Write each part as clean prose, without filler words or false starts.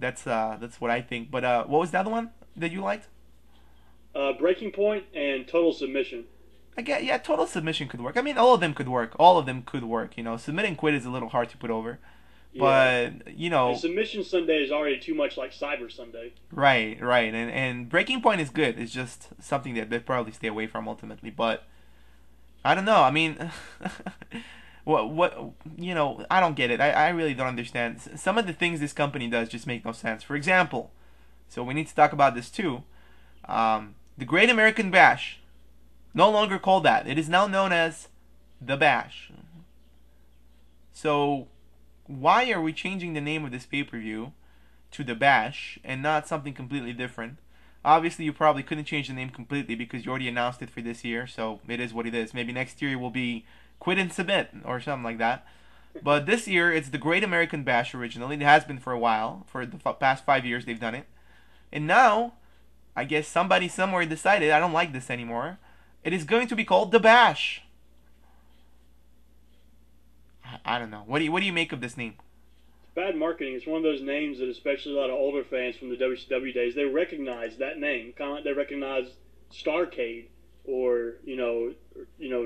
That's what I think. But what was the other one that you liked? Breaking Point and Total Submission. I get yeah, total submission could work. I mean, all of them could work. All of them could work. Submit and quit is a little hard to put over, Yeah. but And Submission Sunday is already too much like Cyber Sunday. right, right, and breaking point is good. It's just something that they probably stay away from ultimately. But I don't know. I mean, I don't get it. I really don't understand. Some of the things this company does just make no sense. For example, so we need to talk about this too. The Great American Bash, no longer called that. It is now known as the Bash. So why are we changing the name of this pay per view to the Bash and not something completely different? Obviously, you probably couldn't change the name completely because you already announced it for this year, so it is what it is. Maybe next year it will be Quit and Submit or something like that. But this year it's the Great American Bash originally. It has been for a while. For the past 5 years they've done it. And now, I guess somebody somewhere decided I don't like this anymore. It is going to be called the Bash. I don't know. What do you make of this name? It's bad marketing. It's one of those names that, especially a lot of older fans from the WCW days, they recognize that name. Kind of like they recognize Starcade or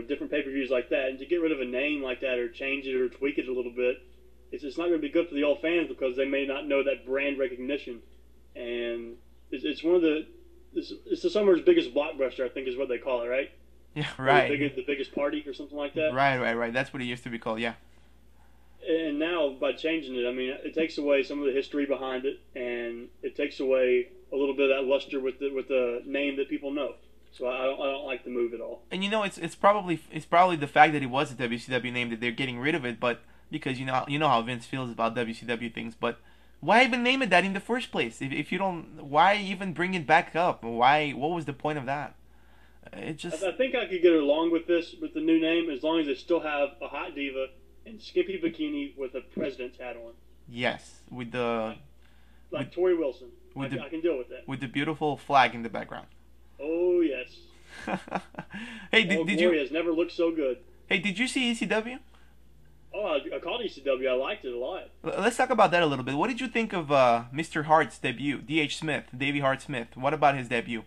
different pay-per-views like that. And to get rid of a name like that or change it or tweak it a little bit, it's not going to be good for the old fans because they may not know that brand recognition. And it's one of it's the summer's biggest blockbuster, I think, is what they call it, right? Yeah, Or right. the biggest party or something like that. Right, right, right. That's what it used to be called. Yeah. And now by changing it, I mean it takes away some of the history behind it, and it takes away a little bit of that luster with the name that people know. So I don't like the move at all. And it's probably the fact that it was a WCW name that they're getting rid of it, but because you know how Vince feels about WCW things, but why even name it that in the first place? If you don't, why even bring it back up? Why? What was the point of that? It just I think I could get along with this with the new name as long as they still have a hot diva and skimpy bikini with a president's hat on, yes, with the like with Tori Wilson. with the I can deal with that. with the beautiful flag in the background. Oh yes. Hey, Oh, did you Gloria has never looked so good. see ECW? Oh, I called ECW. I liked it a lot. Let's talk about that a little bit. What did you think of Mr. Hart's debut? D.H. Smith, Davey Hart Smith. What about his debut?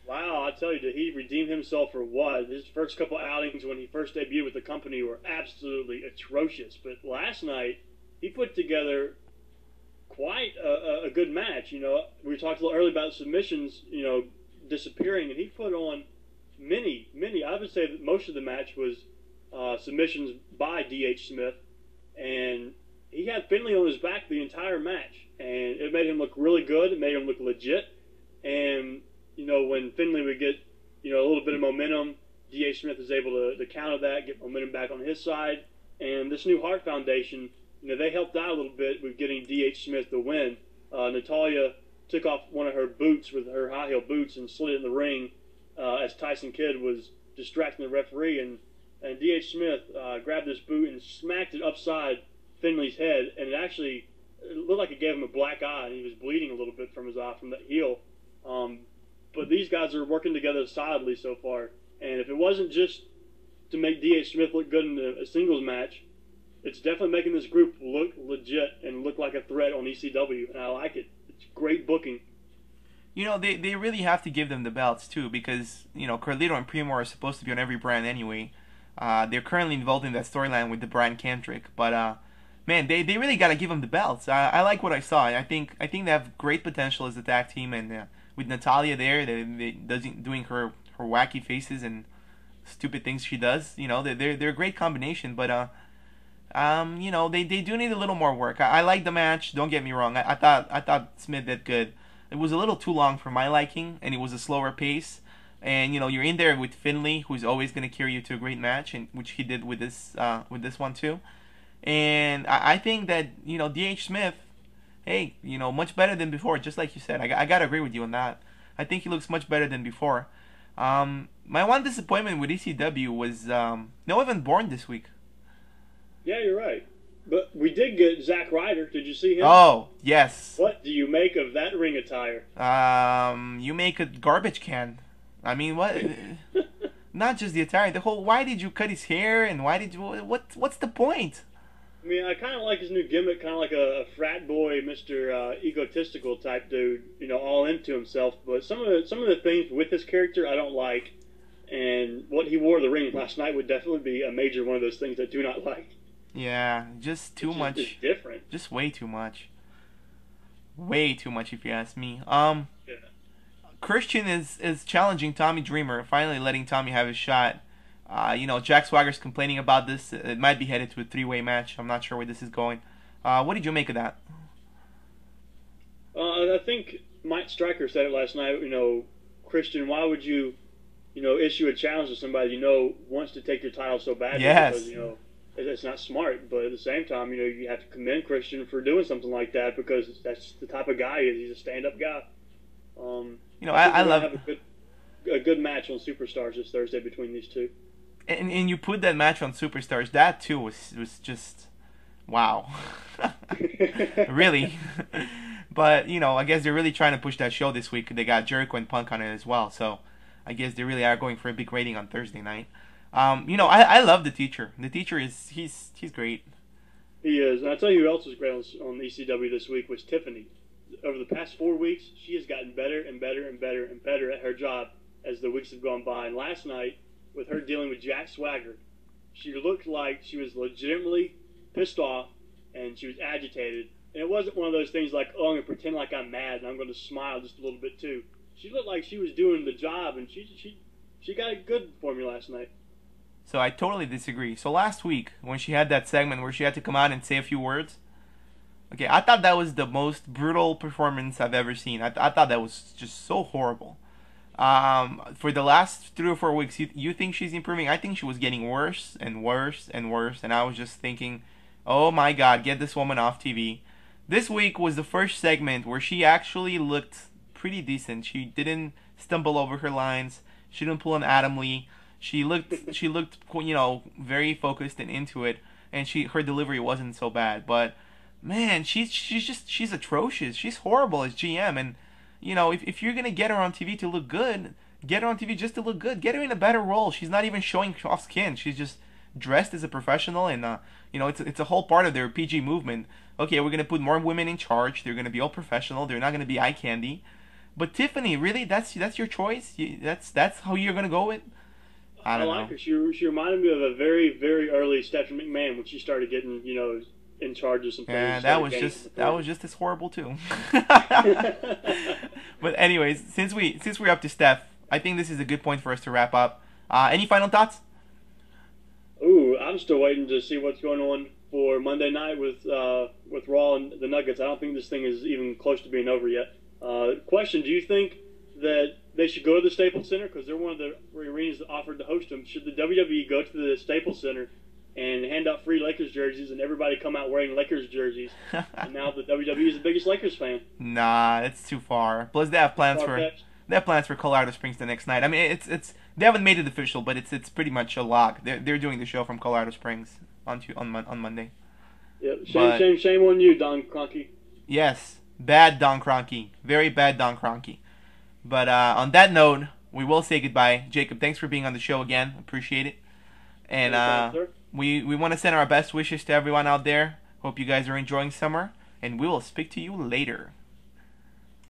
Wow, I tell you, did he redeem himself for what? His first couple outings when he first debuted with the company were absolutely atrocious. But last night, he put together quite a good match. We talked a little earlier about submissions, disappearing, and he put on many. I would say that most of the match was submissions by D.H. Smith, and he had Finley on his back the entire match, and it made him look really good. It made him look legit, and when Finley would get a little bit of momentum, D.H. Smith is able to counter that, get momentum back on his side, and this new Hart Foundation, they helped out a little bit with getting D.H. Smith the win. Natalia took off one of her boots with her high heel boots and slid it in the ring as Tyson Kidd was distracting the referee, and D.H. Smith grabbed this boot and smacked it upside Finley's head, and it looked like it gave him a black eye, and he was bleeding a little bit from his eye from that heel. But these guys are working together solidly so far, and if it wasn't just to make D.H. Smith look good in a singles match, it's definitely making this group look legit and look like a threat on ECW, and I like it. It's great booking. They really have to give them the belts too because Carlito and Primo are supposed to be on every brand anyway. They're currently involved in that storyline with the Brian Cantrick, but man, they really gotta give them the belts. I like what I saw. I think they have great potential as a tag team, and with Natalia there, doing her wacky faces and stupid things she does. They're a great combination, but they do need a little more work. I like the match. Don't get me wrong. I thought Smith did good. It was a little too long for my liking, and it was a slower pace. And you're in there with Finley, who's always going to carry you to a great match, and which he did with this one too. And I think that D.H. Smith, hey, much better than before. Just like you said, I gotta agree with you on that. I think he looks much better than before. My one disappointment with ECW was no Evan Bourne this week. Yeah, you're right. But we did get Zack Ryder. Did you see him? Oh yes. What do you make of that ring attire? You make a garbage can. I mean, what? Not just the attire. The whole. Why did you cut his hair? And why did you? What's the point? I mean, I kind of like his new gimmick, kind of like a frat boy, Mister Egotistical type dude. You know, all into himself. But some of the things with his character I don't like, and what he wore to the ring last night would definitely be a major one of those things I do not like. Yeah, just too It's much. different. Just way too much. Way too much, if you ask me. Yeah. Christian is challenging Tommy Dreamer, finally letting Tommy have his shot. Jack Swagger's complaining about this. It might be headed to a three-way match. I'm not sure where this is going. What did you make of that? I think Mike Stryker said it last night. You know, Christian, why would you, issue a challenge to somebody wants to take your title so badly? Yes. Because it's not smart. But at the same time, you have to commend Christian for doing something like that because that's the type of guy he is. He's a stand-up guy. I think I we're gonna love. have a good match on Superstars this Thursday between these two. And you put that match on Superstars. That too was just wow. Really. But I guess they're really trying to push that show this week. They got Jericho and Punk on it as well. So I guess they really are going for a big rating on Thursday night. I love the teacher. The teacher he's great. He is. And I tell you who else was great on ECW this week was Tiffany. Over the past 4 weeks, she has gotten better and better and better and better at her job as the weeks have gone by. And last night, with her dealing with Jack Swagger, she looked like she was legitimately pissed off and she was agitated. And it wasn't one of those things like, oh, I'm going to pretend like I'm mad and I'm going to smile just a little bit too. She looked like she was doing the job, and she got it good for me last night. So I totally disagree. So last week when she had that segment where she had to come out and say a few words, okay, I thought that was the most brutal performance I've ever seen. I thought that was just so horrible. For the last 3 or 4 weeks, you think she's improving? I think she was getting worse and worse and worse, and I was just thinking, oh my God, get this woman off TV. This week was the first segment where she actually looked pretty decent. She didn't stumble over her lines. She didn't pull an Adam Lee. She looked very focused and into it, and her delivery wasn't so bad. But man, she's atrocious. She's horrible as GM, and if you're gonna get her on TV to look good, get her on TV just to look good. Get her in a better role. She's not even showing off skin. She's just dressed as a professional, and it's a whole part of their PG movement. Okay, we're gonna put more women in charge. They're gonna be all professional. They're not gonna be eye candy. But Tiffany, really, that's your choice. That's how you're gonna go with. I I don't like know. her. She reminded me of a very, very early Stephanie McMahon when she started getting, in charge of some things. Yeah, Started gaining some that was authority. just as horrible too. But anyways, since we're up to Steph, I think this is a good point for us to wrap up. Any final thoughts? Ooh, I'm still waiting to see what's going on for Monday night with Raw and the Nuggets. I don't think this thing is even close to being over yet. Question: do you think that they should go to the Staples Center because they're one of the arenas that offered to host them? Should the WWE go to the Staples Center and hand out free Lakers jerseys and everybody come out wearing Lakers jerseys? And now the WWE is the biggest Lakers fan. Nah, it's too far. Plus, Far-fetched. they have plans for Colorado Springs the next night. I mean, it's they haven't made it official, but it's pretty much a lock. They're doing the show from Colorado Springs on Monday. Yep. Shame, But shame, shame on you, Don Cronky. yes, bad Don Cronky, very bad Don Cronky. But on that note, we will say goodbye. Jacob, thanks for being on the show again. Appreciate it. And Anytime, sir. we want to send our best wishes to everyone out there. Hope you guys are enjoying summer, and we will speak to you later.